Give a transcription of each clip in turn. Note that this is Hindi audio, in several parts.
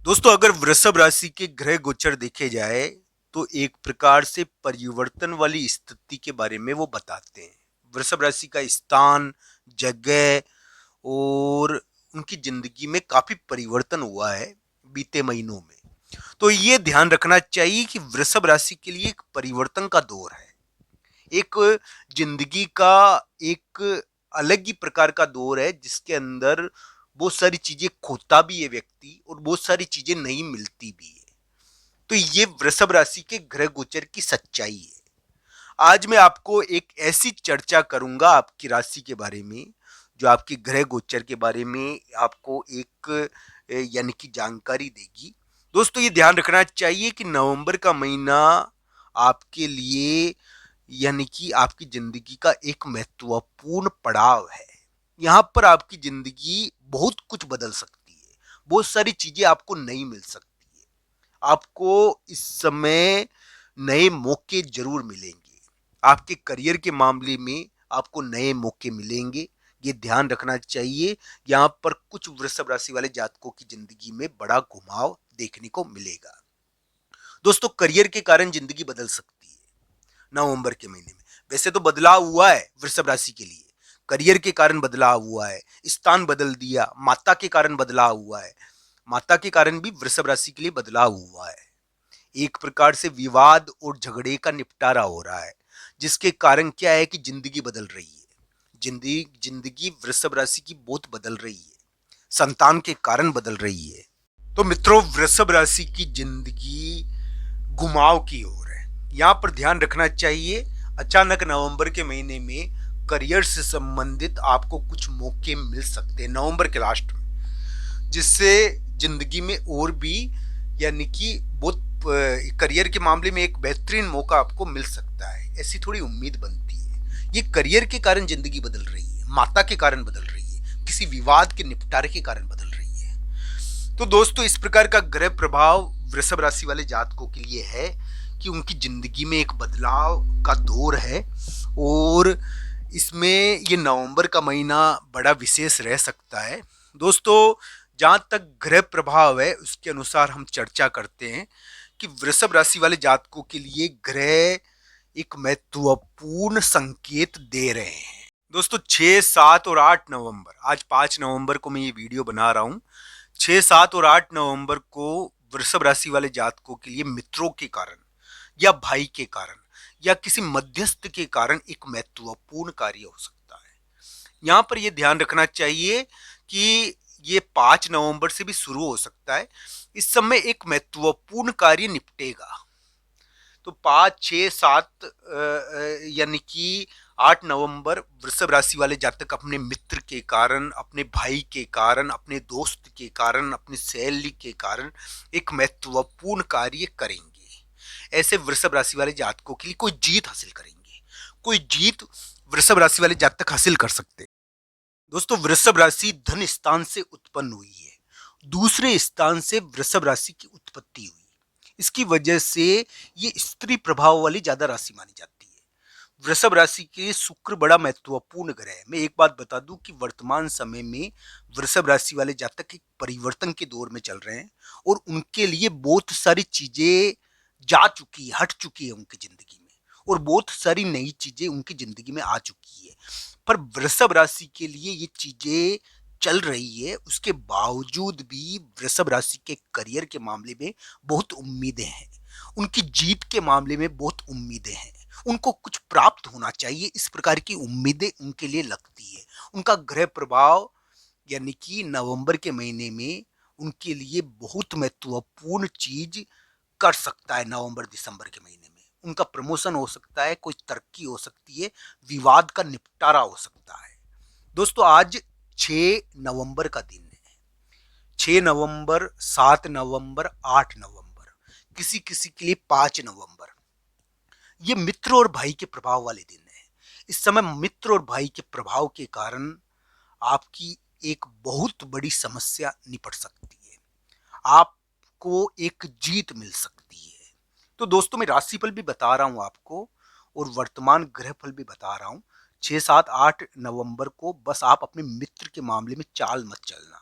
दोस्तों, अगर वृषभ राशि के ग्रह गोचर देखे जाए तो एक प्रकार से परिवर्तन वाली स्थिति के बारे में वो बताते हैं। वृषभ राशि का स्थान, जगह और उनकी जिंदगी में काफी परिवर्तन हुआ है बीते महीनों में। तो ये ध्यान रखना चाहिए कि वृषभ राशि के लिए एक परिवर्तन का दौर है। एक जिंदगी का एक अलग ही प्रकार का दौर है जिसके अंदर बहुत सारी चीजें खोता भी है व्यक्ति और बहुत सारी चीजें नहीं मिलती भी है। तो ये वृषभ राशि के ग्रह गोचर की सच्चाई है। आज मैं आपको एक ऐसी चर्चा करूंगा आपकी राशि के बारे में जो आपके ग्रह गोचर के बारे में आपको एक यानी कि जानकारी देगी। दोस्तों, ये ध्यान रखना चाहिए कि नवंबर का महीना आपके लिए यानी कि आपकी जिंदगी का एक महत्वपूर्ण पड़ाव है। यहाँ पर आपकी जिंदगी बहुत कुछ बदल सकती है, बहुत सारी चीजें आपको नहीं मिल सकती है। आपको इस समय नए मौके जरूर मिलेंगे। आपके करियर के मामले में आपको नए मौके मिलेंगे, ये ध्यान रखना चाहिए। यहाँ पर कुछ वृषभ राशि वाले जातकों की जिंदगी में बड़ा घुमाव देखने को मिलेगा। दोस्तों, करियर के कारण जिंदगी बदल सकती है नवंबर के महीने में। वैसे तो बदलाव हुआ है वृषभ राशि के लिए, करियर के कारण बदलाव हुआ है, स्थान बदल दिया, माता के कारण बदलाव हुआ है। माता के कारण भी वृषभ राशि के लिए बदलाव हुआ है। एक प्रकार से विवाद और झगड़े का निपटारा हो रहा है, जिसके कारण क्या है कि जिंदगी बदल रही है। जिंदगी जिंदगी वृषभ राशि की बहुत बदल रही है, संतान के कारण बदल रही है। तो मित्रों, वृषभ राशि की जिंदगी घुमाव की ओर है। यहाँ पर ध्यान रखना चाहिए, अचानक नवंबर के महीने में करियर से संबंधित आपको कुछ मौके मिल सकते हैं नवंबर के लास्ट में, जिससे जिंदगी में और भी यानी कि बहुत करियर के मामले में एक बेहतरीन मौका आपको मिल सकता है, ऐसी थोड़ी उम्मीद बनती है। ये करियर के कारण जिंदगी बदल रही है, माता के कारण बदल रही है, किसी विवाद के निपटारे के कारण बदल रही है। तो दोस्तों, इस प्रकार का ग्रह प्रभाव वृषभ राशि वाले जातकों के लिए है कि उनकी जिंदगी में एक बदलाव का दौर है और इसमें ये नवंबर का महीना बड़ा विशेष रह सकता है। दोस्तों, जहां तक ग्रह प्रभाव है उसके अनुसार हम चर्चा करते हैं कि वृषभ राशि वाले जातकों के लिए ग्रह एक महत्वपूर्ण संकेत दे रहे हैं। दोस्तों, 6, 7 और 8 नवंबर, आज 5 नवंबर को मैं ये वीडियो बना रहा हूँ। 6, 7 और 8 नवंबर को वृषभ राशि वाले जातकों के लिए मित्रों के कारण या भाई के कारण या किसी मध्यस्थ के कारण एक महत्वपूर्ण कार्य हो सकता है। यहाँ पर यह ध्यान रखना चाहिए कि ये 5 नवंबर से भी शुरू हो सकता है। इस समय एक महत्वपूर्ण कार्य निपटेगा। तो 5, 6, 7 यानी कि 8 नवंबर वृषभ राशि वाले जातक अपने मित्र के कारण, अपने भाई के कारण, अपने दोस्त के कारण, अपनी सहेली के कारण एक महत्वपूर्ण कार्य करेंगे। ऐसे वृषभ राशि वाले जातकों के लिए कोई जीत हासिल करेंगे, कोई जीत वृषभ राशि वाले जातक हासिल कर सकते हैं। दोस्तों, वृषभ राशि धन स्थान से उत्पन्न हुई है, दूसरे स्थान से वृषभ राशि की उत्पत्ति हुई। इसकी वजह से ये स्त्री प्रभाव वाली ज्यादा राशि मानी जाती है। वृषभ राशि के शुक्र बड़ा महत्वपूर्ण ग्रह है। मैं एक बात बता दूं कि वर्तमान समय में वृषभ राशि वाले जातक एक परिवर्तन के दौर में चल रहे हैं और उनके लिए बहुत सारी चीजें जा चुकी है, हट चुकी है उनकी जिंदगी में, और बहुत सारी नई चीजें उनकी जिंदगी में आ चुकी है। पर वृषभ राशि के लिए ये चीजें चल रही है, उसके बावजूद भी वृषभ राशि के करियर के मामले में बहुत उम्मीदें हैं, उनकी जीत के मामले में बहुत उम्मीदें हैं, उनको कुछ प्राप्त होना चाहिए, इस प्रकार की उम्मीदें उनके लिए लगती है। उनका ग्रह प्रभाव यानी कि नवंबर के महीने में उनके लिए बहुत महत्वपूर्ण चीज कर सकता है। नवंबर दिसंबर के महीने में उनका प्रमोशन हो सकता है, कोई तरक्की हो सकती है, विवाद का निपटारा हो सकता है। दोस्तों, आज 6 नवंबर का दिन है। 6 नवंबर, 7 नवंबर, 8 नवंबर, किसी किसी के लिए 5 नवंबर, ये मित्र और भाई के प्रभाव वाले दिन है। इस समय मित्र और भाई के प्रभाव के कारण आपकी एक बहुत बड़ी समस्या निपट सकती है, आपको एक जीत मिल सकती है। तो दोस्तों, मैं राशिफल भी बता रहा हूं आपको और वर्तमान ग्रह फल भी बता रहा हूं। 6, 7, 8 नवंबर को बस आप अपने मित्र के मामले में चाल मत चलना।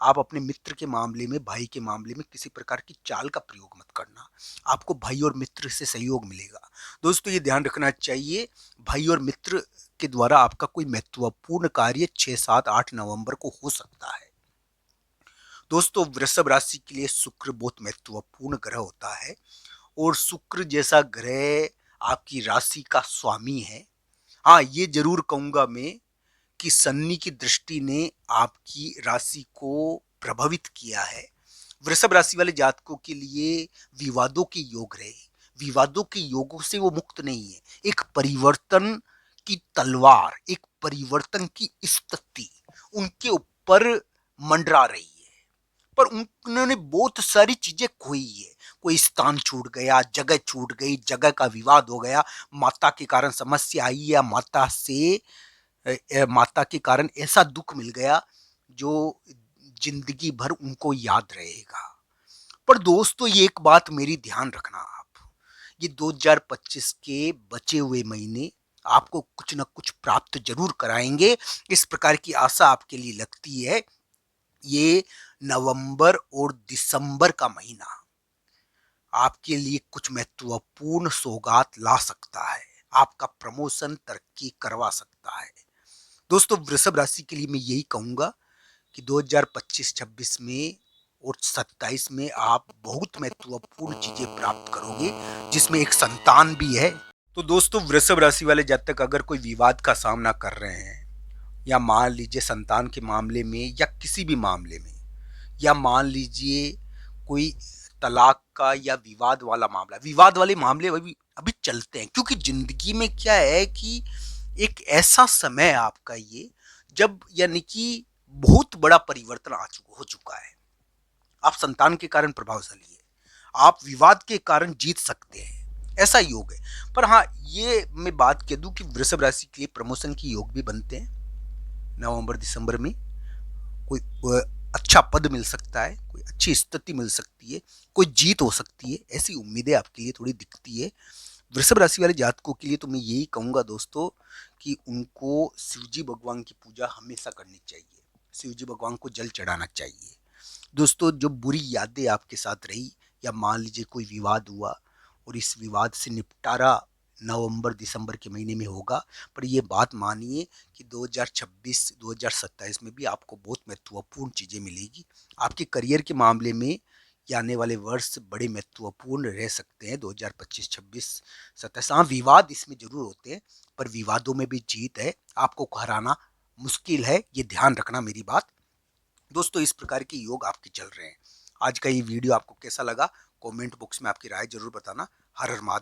आप अपने मित्र के मामले में, भाई के मामले में किसी प्रकार की चाल का प्रयोग मत करना। आपको भाई और मित्र से सहयोग मिलेगा। दोस्तों ये ध्यान रखना चाहिए, भाई और मित्र के द्वारा आपका कोई महत्वपूर्ण कार्य 6, 7, 8 नवंबर को हो सकता है। दोस्तों वृषभ राशि के लिए शुक्र बहुत महत्वपूर्ण ग्रह होता है और शुक्र जैसा ग्रह आपकी राशि का स्वामी है। हाँ, ये जरूर कहूंगा मैं कि शनि की दृष्टि ने आपकी राशि को प्रभावित किया है। वृषभ राशि वाले जातकों के लिए विवादों के योग रहे, विवादों के योगों से वो मुक्त नहीं है। एक परिवर्तन की तलवार, एक परिवर्तन की स्थिति उनके ऊपर मंडरा रही है, पर उन्होंने बहुत सारी चीजें खोई है। कोई स्थान छूट गया, जगह छूट गई, जगह का विवाद हो गया, माता के कारण समस्या आई या माता के कारण ऐसा दुख मिल गया जो जिंदगी भर उनको याद रहेगा। पर दोस्तों ये एक बात मेरी ध्यान रखना, आप ये 2025 के बचे हुए महीने आपको कुछ ना कुछ प्राप्त जरूर कराएंगे, इस प्रकार की आशा आपके लिए लगती है। ये नवंबर और दिसंबर का महीना आपके लिए कुछ महत्वपूर्ण सौगात ला सकता है, आपका प्रमोशन तरक्की करवा सकता है। दोस्तों वृषभ राशि के लिए मैं यही कहूंगा कि 2025-26 में और 27 में आप बहुत महत्वपूर्ण चीजें प्राप्त करोगे, जिसमें एक संतान भी है। तो दोस्तों वृषभ राशि वाले जातक अगर कोई विवाद का सामना कर रहे हैं, या मान लीजिए संतान के मामले में या किसी भी मामले में, या मान लीजिए कोई तलाक का या विवाद वाला मामला, विवाद वाले मामले अभी अभी चलते हैं, क्योंकि जिंदगी में क्या है कि एक ऐसा समय आपका ये जब यानी कि बहुत बड़ा परिवर्तन हो चुका है। आप संतान के कारण प्रभावशाली है, आप विवाद के कारण जीत सकते हैं, ऐसा योग है। पर हाँ ये मैं बात कह दूं कि वृषभ राशि के लिए प्रमोशन की योग भी बनते हैं। नवंबर दिसंबर में कोई अच्छा पद मिल सकता है, कोई अच्छी स्थिति मिल सकती है, कोई जीत हो सकती है, ऐसी उम्मीदें आपके लिए थोड़ी दिखती है। वृषभ राशि वाले जातकों के लिए तो मैं यही कहूंगा दोस्तों कि उनको शिवजी भगवान की पूजा हमेशा करनी चाहिए, शिवजी भगवान को जल चढ़ाना चाहिए। दोस्तों जो बुरी यादें आपके साथ रही, या मान लीजिए कोई विवाद हुआ और इस विवाद से निपटारा नवंबर दिसंबर के महीने में होगा, पर ये बात मानिए कि 2026-2027 में भी आपको बहुत महत्वपूर्ण चीज़ें मिलेगी। आपके करियर के मामले में ये आने वाले वर्ष बड़े महत्वपूर्ण रह सकते हैं। 2025-26-27 हाँ विवाद इसमें जरूर होते हैं, पर विवादों में भी जीत है, आपको हराना मुश्किल है, ये ध्यान रखना मेरी बात। दोस्तों इस प्रकार के योग आपके चल रहे हैं। आज का ये वीडियो आपको कैसा लगा, कमेंट बॉक्स में आपकी राय जरूर बताना। हर हर महादेव।